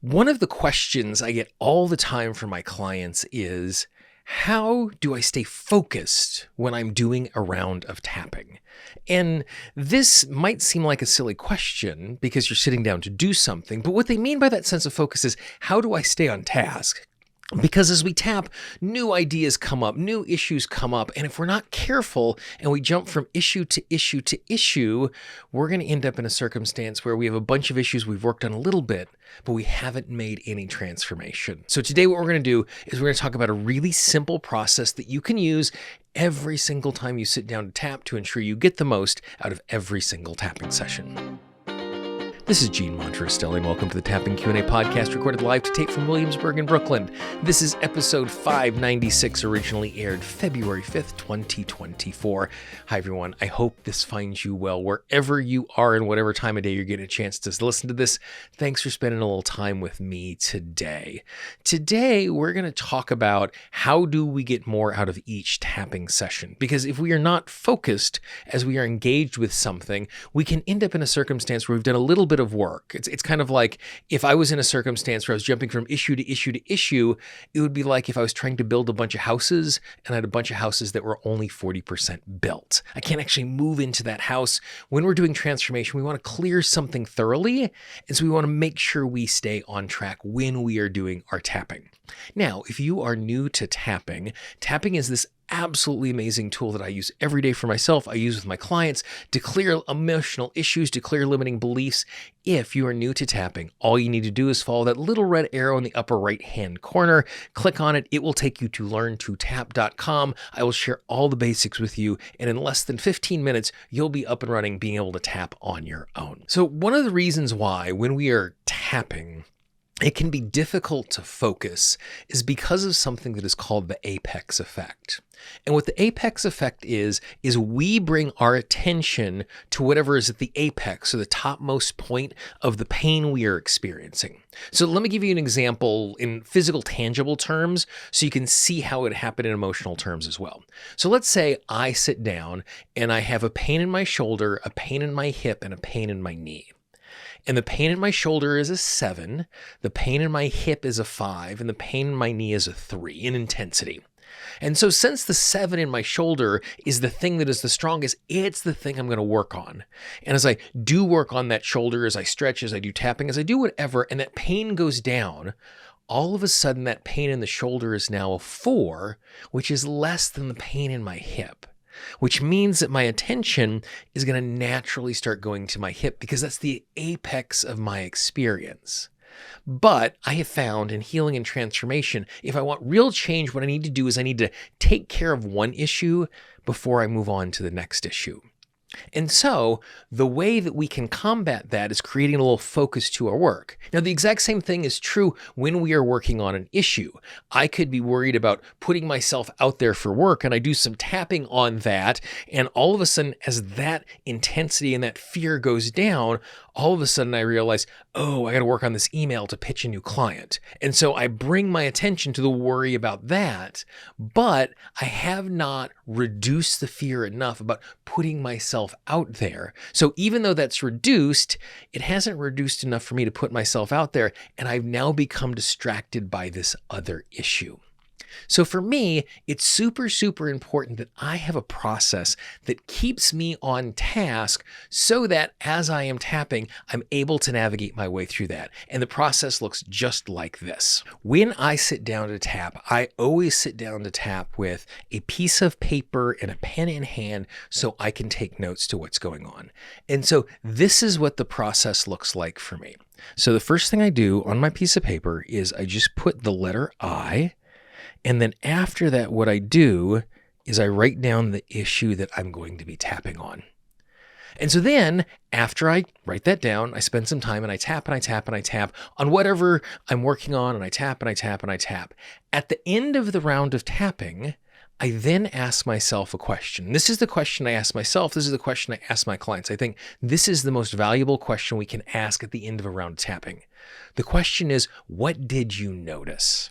One of the questions I get all the time from my clients is, how do I stay focused when I'm doing a round of tapping? And this might seem like a silly question because you're sitting down to do something, but what they mean by that sense of focus is, how do I stay on task? Because as we tap, new ideas come up, new issues come up, and if we're not careful and we jump from issue to issue to issue, we're going to end up in a circumstance where we have a bunch of issues we've worked on a little bit, but we haven't made any transformation. So today what we're going to do is we're going to talk about a really simple process that you can use every single time you sit down to tap to ensure you get the most out of every single tapping session. This is Gene Monterastelli, and welcome to the Tapping Q&A podcast, recorded live to tape from Williamsburg in Brooklyn. This is episode 596, originally aired February 5th, 2024. Hi, everyone. I hope this finds you well wherever you are and whatever time of day you're getting a chance to listen to this. Thanks for spending a little time with me today. Today, we're going to talk about how do we get more out of each tapping session, because if we are not focused as we are engaged with something, we can end up in a circumstance where we've done a little bit of work. It's kind of like if I was in a circumstance where I was jumping from issue to issue to issue, it would be like if I was trying to build a bunch of houses and I had a bunch of houses that were only 40% built. I can't actually move into that house. When we're doing transformation, we want to clear something thoroughly, and so we want to make sure we stay on track when we are doing our tapping. Now, if you are new to tapping, tapping is this absolutely amazing tool that I use every day for myself. I use with my clients to clear emotional issues, to clear limiting beliefs. If you are new to tapping, all you need to do is follow that little red arrow in the upper right-hand corner. Click on it. It will take you to learntotap.com. I will share all the basics with you, and in less than 15 minutes, you'll be up and running, being able to tap on your own. So one of the reasons why when we are tapping, it can be difficult to focus is because of something that is called the apex effect. And what the apex effect is we bring our attention to whatever is at the apex, or the topmost point of the pain we are experiencing. So let me give you an example in physical, tangible terms so you can see how it happened in emotional terms as well. So let's say I sit down and I have a pain in my shoulder, a pain in my hip, and a pain in my knee. And the pain in my shoulder is a 7, the pain in my hip is a 5, and the pain in my knee is a 3 in intensity. And so since the 7 in my shoulder is the thing that is the strongest, it's the thing I'm going to work on. And as I do work on that shoulder, as I stretch, as I do tapping, as I do whatever, and that pain goes down, all of a sudden that pain in the shoulder is now a 4, which is less than the pain in my hip. Which means that my attention is going to naturally start going to my hip because that's the apex of my experience. But I have found in healing and transformation, if I want real change, what I need to do is I need to take care of one issue before I move on to the next issue. And so the way that we can combat that is creating a little focus to our work. Now, the exact same thing is true when we are working on an issue. I could be worried about putting myself out there for work, and I do some tapping on that. And all of a sudden, as that intensity and that fear goes down, all of a sudden I realize, oh, I got to work on this email to pitch a new client. And so I bring my attention to the worry about that, but I have not reduced the fear enough about putting myself out there. So even though that's reduced, it hasn't reduced enough for me to put myself out there, and I've now become distracted by this other issue. So for me, it's super, super important that I have a process that keeps me on task so that as I am tapping, I'm able to navigate my way through that. And the process looks just like this. When I sit down to tap, I always sit down to tap with a piece of paper and a pen in hand so I can take notes to what's going on. And so this is what the process looks like for me. So the first thing I do on my piece of paper is I just put the letter I. And then after that, what I do is I write down the issue that I'm going to be tapping on. And so then after I write that down, I spend some time and I tap and I tap and I tap on whatever I'm working on, and I tap and I tap and I tap. At the end of the round of tapping, I then ask myself a question. This is the question I ask myself. This is the question I ask my clients. I think this is the most valuable question we can ask at the end of a round of tapping. The question is, what did you notice?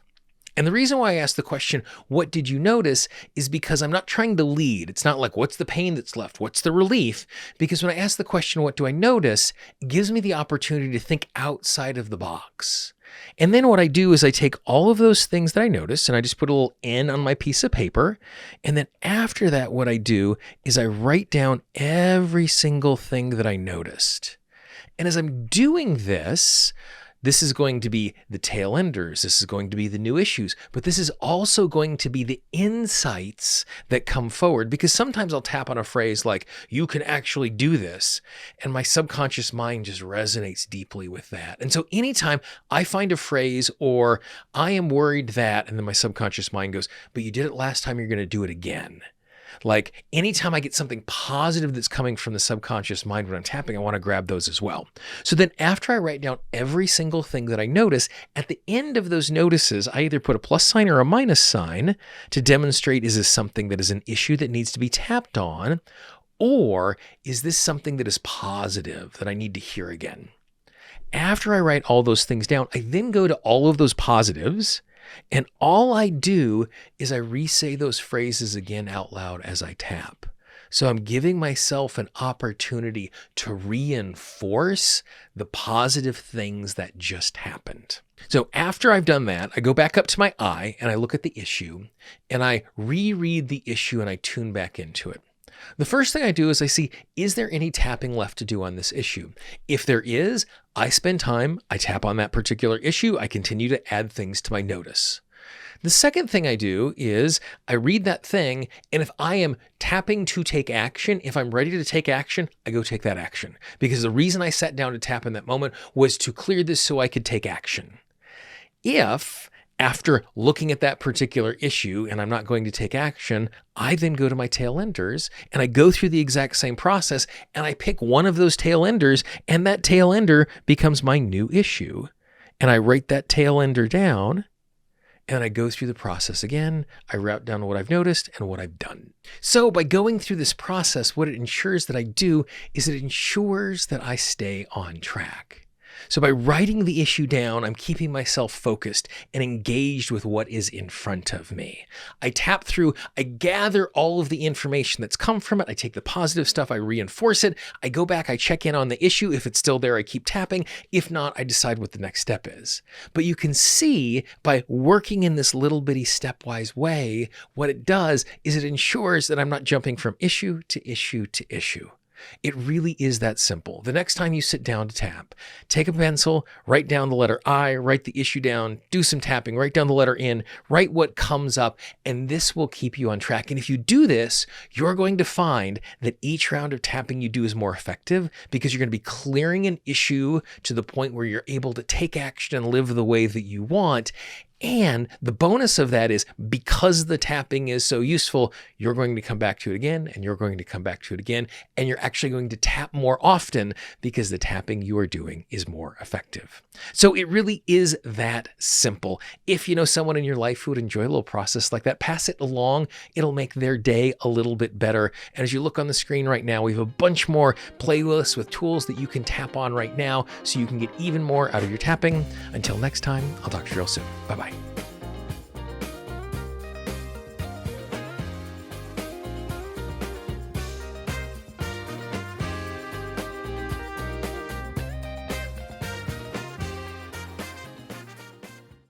And the reason why I ask the question, what did you notice, is because I'm not trying to lead. It's not like, what's the pain that's left? What's the relief? Because when I ask the question, what do I notice, it gives me the opportunity to think outside of the box. And then what I do is I take all of those things that I notice and I just put a little N on my piece of paper. And then after that, what I do is I write down every single thing that I noticed. And as I'm doing this, this is going to be the tail enders. This is going to be the new issues, but this is also going to be the insights that come forward, because sometimes I'll tap on a phrase like, you can actually do this. And my subconscious mind just resonates deeply with that. And so anytime I find a phrase or I am worried that, and then my subconscious mind goes, but you did it last time, you're going to do it again. Like anytime I get something positive that's coming from the subconscious mind when I'm tapping, I want to grab those as well. So then after I write down every single thing that I notice, at the end of those notices, I either put a plus sign or a minus sign to demonstrate, is this something that is an issue that needs to be tapped on? Or is this something that is positive that I need to hear again? After I write all those things down, I then go to all of those positives, and all I do is I re-say those phrases again out loud as I tap. So I'm giving myself an opportunity to reinforce the positive things that just happened. So after I've done that, I go back up to my eye and I look at the issue and I reread the issue and I tune back into it. The first thing I do is I see, is there any tapping left to do on this issue? If there is, I spend time, I tap on that particular issue, I continue to add things to my notice. The second thing I do is I read that thing, and if I am tapping to take action, if I'm ready to take action, I go take that action. Because the reason I sat down to tap in that moment was to clear this so I could take action. If after looking at that particular issue and I'm not going to take action, I then go to my tail enders and I go through the exact same process and I pick one of those tail enders, and that tail ender becomes my new issue. And I write that tail ender down and I go through the process again. I write down what I've noticed and what I've done. So by going through this process, what it ensures that I do is it ensures that I stay on track. So by writing the issue down, I'm keeping myself focused and engaged with what is in front of me. I tap through, I gather all of the information that's come from it. I take the positive stuff, I reinforce it. I go back, I check in on the issue. If it's still there, I keep tapping. If not, I decide what the next step is. But you can see by working in this little bitty stepwise way, what it does is it ensures that I'm not jumping from issue to issue to issue. It really is that simple. The next time you sit down to tap, take a pencil, write down the letter I, write the issue down, do some tapping, write down the letter N, write what comes up, and this will keep you on track. And if you do this, you're going to find that each round of tapping you do is more effective because you're going to be clearing an issue to the point where you're able to take action and live the way that you want. And the bonus of that is because the tapping is so useful, you're going to come back to it again, and you're going to come back to it again, and you're actually going to tap more often because the tapping you are doing is more effective. So it really is that simple. If you know someone in your life who would enjoy a little process like that, pass it along. It'll make their day a little bit better. And as you look on the screen right now, we have a bunch more playlists with tools that you can tap on right now so you can get even more out of your tapping. Until next time, I'll talk to you real soon. Bye-bye.